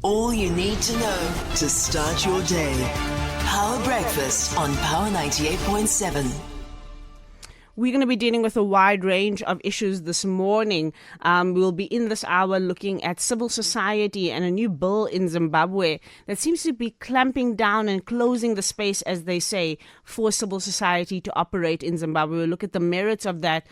All you need to know to start your day. Power Breakfast on Power 98.7. We're going to be dealing with a wide range of issues this morning. We'll be in this hour looking at civil society and a new bill in Zimbabwe that seems to be clamping down and closing the space, as they say, for civil society to operate in Zimbabwe. We'll look at the merits of that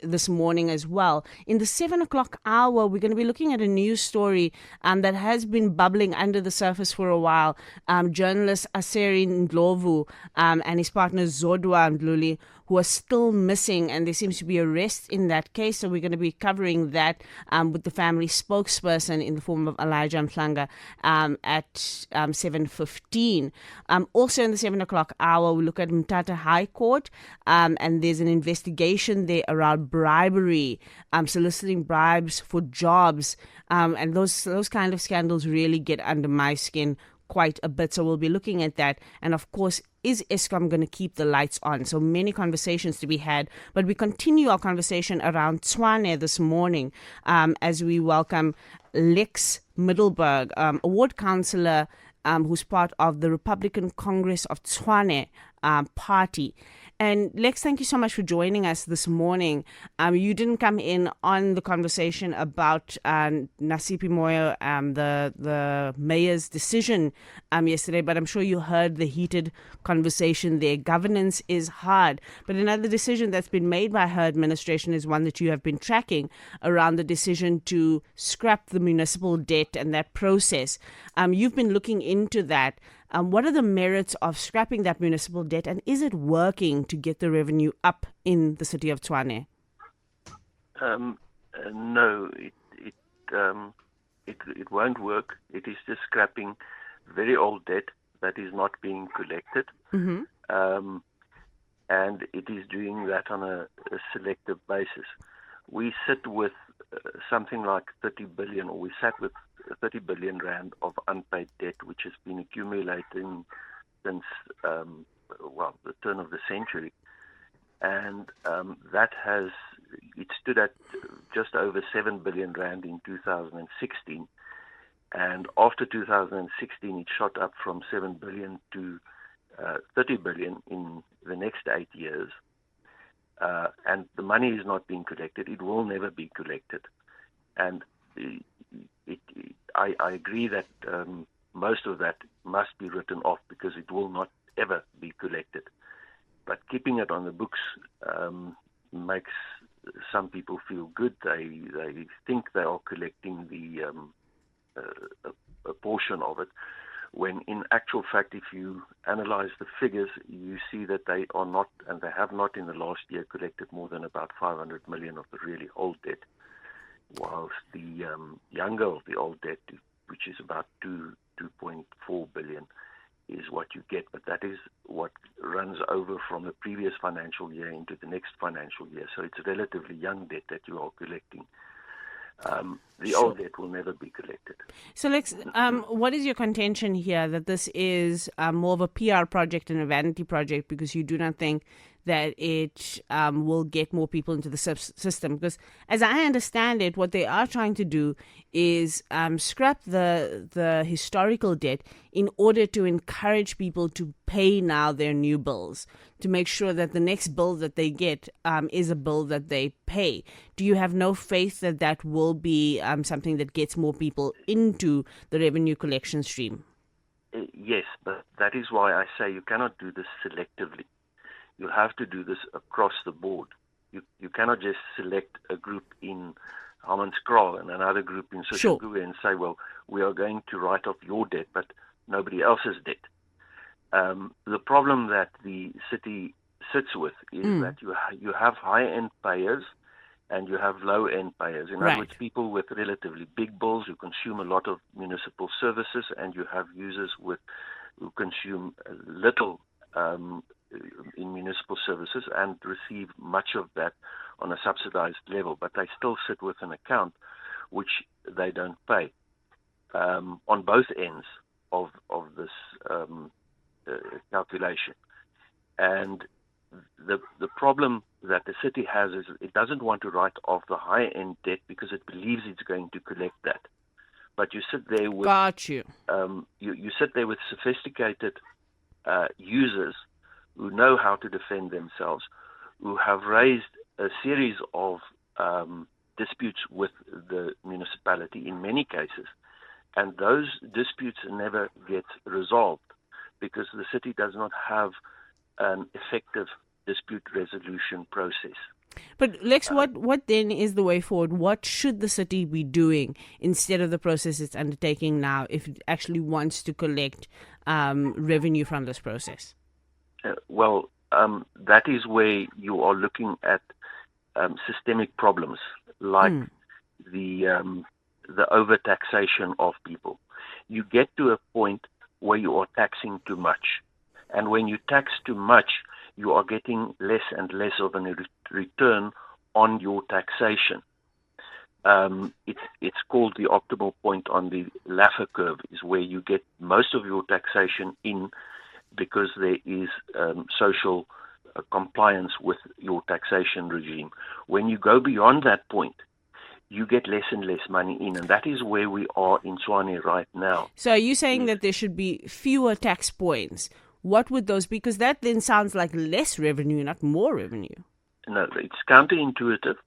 this morning as well. In the 7 o'clock hour, we're going to be looking at a news story that has been bubbling under the surface for a while. Journalist Aseri Ndlovu and his partner Zodwa Ndluli, who are still missing, and there seems to be arrests in that case. So we're going to be covering that with the family spokesperson in the form of Elijah Mhlanga at 7:15. Also in the 7 o'clock hour, we look at Mthatha High Court, and there's an investigation there around bribery, soliciting bribes for jobs, and those kind of scandals really get under my skin quite a bit. So we'll be looking at that. And of course, is Eskom going to keep the lights on? So many conversations to be had. But we continue our conversation around Tshwane this morning as we welcome Lex Ndledleberg, award councillor who's part of the Republican Congress of Tshwane party. And Lex, thank you so much for joining us this morning. You didn't come in on the conversation about Nasipi Moyo, the mayor's decision yesterday, but I'm sure you heard the heated conversation there. Governance is hard. But another decision that's been made by her administration is one that you have been tracking around the decision to scrap the municipal debt and that process. You've been looking into that. What are the merits of scrapping that municipal debt, and is it working to get the revenue up in the city of Tshwane? No, it won't work. It is just scrapping very old debt that is not being collected, and it is doing that on a selective basis. We sit with something like 30 billion, or we sat with 30 billion rand of unpaid debt, which has been accumulating since, the turn of the century. And it stood at just over 7 billion rand in 2016. And after 2016, it shot up from 7 billion to 30 billion in the next 8 years. And the money is not being collected. It will never be collected. And I agree that most of that must be written off because it will not ever be collected. But keeping it on the books makes some people feel good. They think they are collecting a portion of it, when in actual fact, if you analyze the figures, you see that they are not, and they have not in the last year collected more than about 500 million of the really old debt, whilst the younger of the old debt, which is about 2.4 billion, is what you get. But that is what runs over from the previous financial year into the next financial year. So it's relatively young debt that you are collecting. The old debt will never be collected. So, Lex, what is your contention here, that this is more of a PR project and a vanity project because you do not think that it will get more people into the system? Because as I understand it, what they are trying to do is scrap the historical debt in order to encourage people to pay now their new bills, to make sure that the next bill that they get is a bill that they pay. Do you have no faith that that will be something that gets more people into the revenue collection stream? Yes, but that is why I say you cannot do this selectively. You have to do this across the board. You cannot just select a group in Hammanskraal and another group in Soshanguve and say, well, we are going to write off your debt, but nobody else's debt. The problem that the city sits with is that you have high-end payers and you have low-end payers. In other words, people with relatively big bills who consume a lot of municipal services, and you have users who consume little in municipal services and receive much of that on a subsidized level, but they still sit with an account which they don't pay on both ends of this calculation. And the problem that the city has is it doesn't want to write off the high-end debt because it believes it's going to collect that. but you sit there with Got you. you sit there with sophisticated users who know how to defend themselves, who have raised a series of disputes with the municipality in many cases, and those disputes never get resolved because the city does not have an effective dispute resolution process. But Lex, what then is the way forward? What should the city be doing instead of the process it's undertaking now if it actually wants to collect revenue from this process? That is where you are looking at systemic problems like the overtaxation of people. You get to a point where you are taxing too much. And when you tax too much, you are getting less and less of a return on your taxation. It's called the optimal point on the Laffer curve, is where you get most of your taxation in because there is social compliance with your taxation regime. When you go beyond that point, you get less and less money in, and that is where we are in Tshwane right now. So are you saying that there should be fewer tax points? What would those be? Because that then sounds like less revenue, not more revenue. No, it's counterintuitive,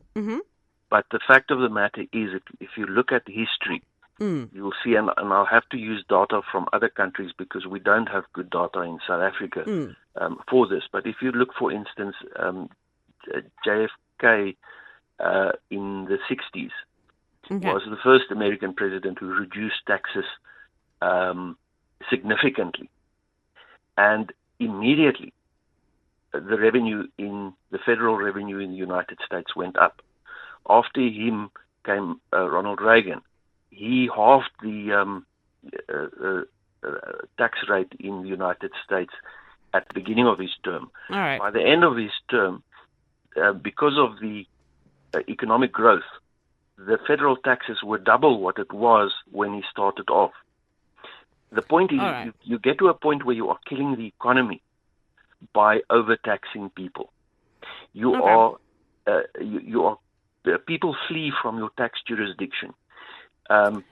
but the fact of the matter is that if you look at history, you'll see, and I'll have to use data from other countries because we don't have good data in South Africa for this. But if you look, for instance, JFK in the 60s was the first American president who reduced taxes significantly. And immediately, the federal revenue in the United States went up. After him came Ronald Reagan. He halved the tax rate in the United States at the beginning of his term. All right. By the end of his term, because of the economic growth, the federal taxes were double what it was when he started off. The point is, you get to a point where you are killing the economy by overtaxing people. You people flee from your tax jurisdiction.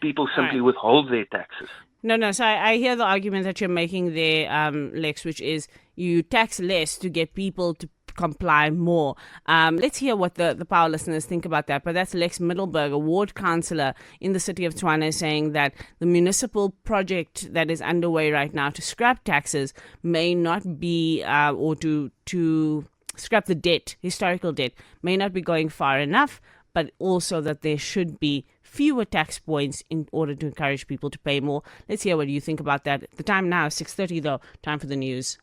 People simply withhold their taxes. No. So I hear the argument that you're making there, Lex, which is you tax less to get people to comply more. Let's hear what the Power listeners think about that. But that's Lex Ndledleberg, a ward councillor in the city of Tshwane, saying that the municipal project that is underway right now to scrap taxes may not be, or to scrap the debt, historical debt, may not be going far enough, but also that there should be fewer tax points in order to encourage people to pay more. Let's hear what you think about that. The time now is 6:30 though. Time for the news.